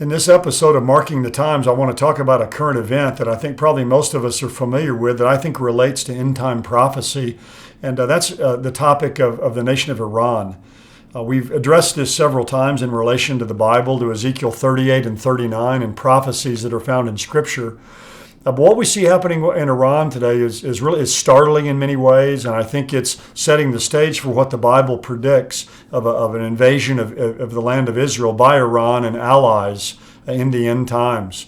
In this episode of Marking the Times, I want to talk about a current event that I think probably most of us are familiar with that I think relates to end-time prophecy, and that's the topic of the nation of Iran. We've addressed this several times in relation to the Bible, to Ezekiel 38 and 39 and prophecies that are found in Scripture. But what we see happening in Iran today is really startling in many ways, and I think it's setting the stage for what the Bible predicts of an invasion of the land of Israel by Iran and allies in the end times.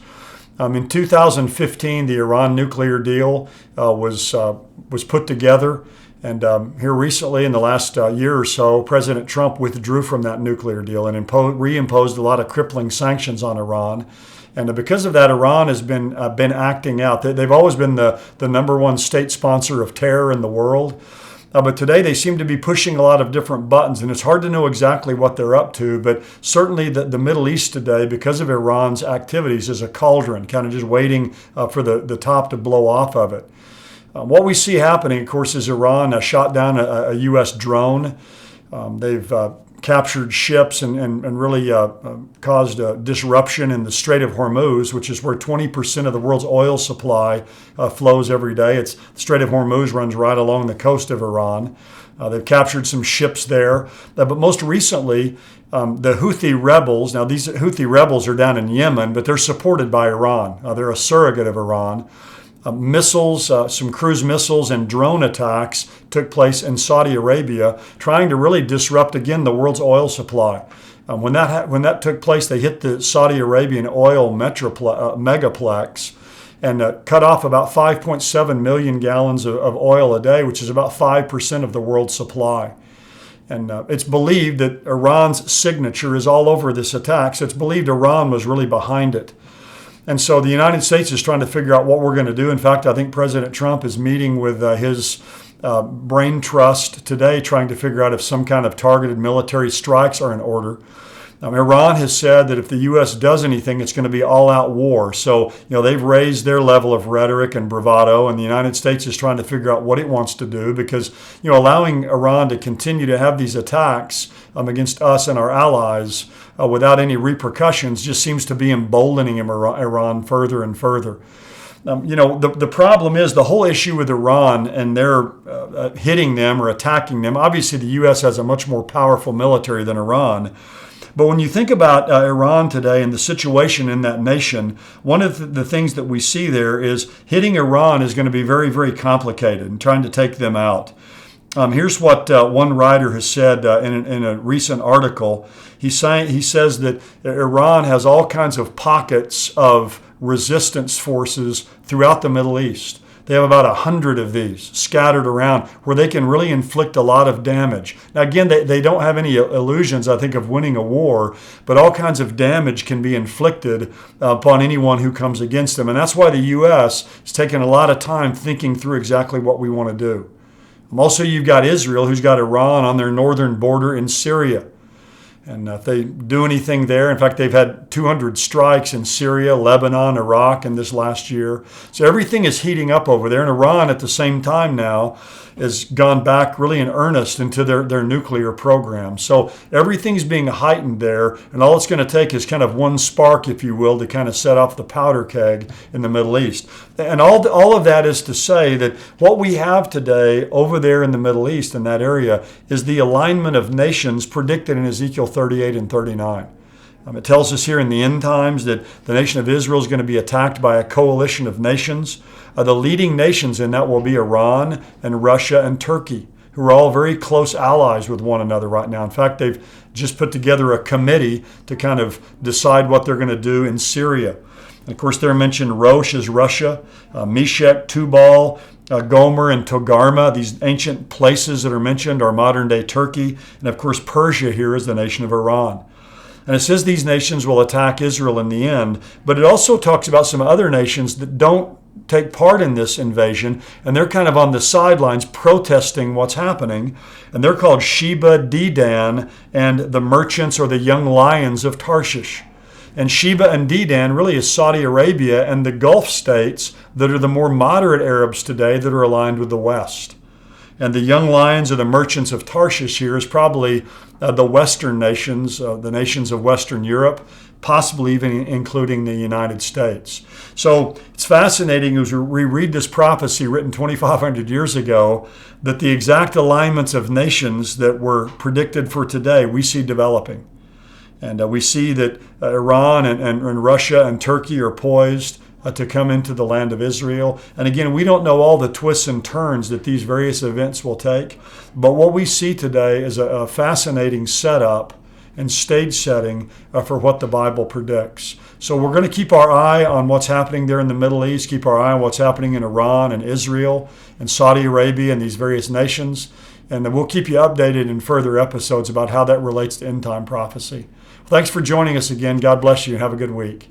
In 2015, the Iran nuclear deal was put together, and here recently, in the last year or so, President Trump withdrew from that nuclear deal and reimposed a lot of crippling sanctions on Iran. And because of that, Iran has been acting out. They've always been the number one state sponsor of terror in the world. But today they seem to be pushing a lot of different buttons, and it's hard to know exactly what they're up to. But certainly the Middle East today, because of Iran's activities, is a cauldron, kind of just waiting for the top to blow off of it. What we see happening, of course, is Iran shot down a U.S. drone. They've captured ships and really caused a disruption in the Strait of Hormuz, which is where 20% of the world's oil supply flows every day. The Strait of Hormuz runs right along the coast of Iran. They've captured some ships there. But most recently, the Houthi rebels, now these Houthi rebels are down in Yemen, but they're supported by Iran. They're a surrogate of Iran. Missiles, some cruise missiles and drone attacks took place in Saudi Arabia, trying to really disrupt again the world's oil supply. When that took place, they hit the Saudi Arabian oil megaplex and cut off about 5.7 million gallons of oil a day, which is about 5% of the world's supply. And it's believed that Iran's signature is all over this attack, so it's believed Iran was really behind it. And so the United States is trying to figure out what we're going to do. In fact, I think President Trump is meeting with his brain trust today, trying to figure out if some kind of targeted military strikes are in order. Iran has said that if the U.S. does anything, it's going to be all-out war. So, they've raised their level of rhetoric and bravado, and the United States is trying to figure out what it wants to do because, allowing Iran to continue to have these attacks against us and our allies without any repercussions just seems to be emboldening Iran further and further. The problem is the whole issue with Iran and their hitting them or attacking them. Obviously, the U.S. has a much more powerful military than Iran. But when you think about Iran today and the situation in that nation, one of the things that we see there is hitting Iran is going to be very, very complicated and trying to take them out. Here's what one writer has said in a recent article. He says that Iran has all kinds of pockets of resistance forces throughout the Middle East. They have about 100 of these scattered around where they can really inflict a lot of damage. Now, again, they don't have any illusions, I think, of winning a war, but all kinds of damage can be inflicted upon anyone who comes against them. And that's why the U.S. is taking a lot of time thinking through exactly what we want to do. Also, you've got Israel, who's got Iran on their northern border in Syria. And if they do anything there, in fact, they've had 200 strikes in Syria, Lebanon, Iraq in this last year. So everything is heating up over there. And Iran, at the same time now, has gone back really in earnest into their nuclear program. So everything's being heightened there. And all it's going to take is kind of one spark, if you will, to kind of set off the powder keg in the Middle East. And all of that is to say that what we have today over there in the Middle East, in that area, is the alignment of nations predicted in Ezekiel 38 and 39. It tells us here in the end times that the nation of Israel is going to be attacked by a coalition of nations. The leading nations in that will be Iran and Russia and Turkey, who are all very close allies with one another right now. In fact, they've just put together a committee to kind of decide what they're going to do in Syria. And of course, they're mentioned Rosh is Russia, Meshech, Tubal, Gomer, and Togarmah. These ancient places that are mentioned are modern-day Turkey. And of course, Persia here is the nation of Iran. And it says these nations will attack Israel in the end, but it also talks about some other nations that don't take part in this invasion, and they're kind of on the sidelines protesting what's happening. And they're called Sheba, Dedan, and the merchants or the young lions of Tarshish. And Sheba and Dedan really is Saudi Arabia and the Gulf states that are the more moderate Arabs today that are aligned with the West. And the young lions or the merchants of Tarshish here is probably the Western nations, the nations of Western Europe, possibly even including the United States. So it's fascinating as we read this prophecy written 2,500 years ago that the exact alignments of nations that were predicted for today we see developing. And we see that Iran and Russia and Turkey are poised to come into the land of Israel. And again, we don't know all the twists and turns that these various events will take. But what we see today is a fascinating setup and stage setting for what the Bible predicts. So we're going to keep our eye on what's happening there in the Middle East, keep our eye on what's happening in Iran and Israel and Saudi Arabia and these various nations. And we'll keep you updated in further episodes about how that relates to end time prophecy. Thanks for joining us again. God bless you and have a good week.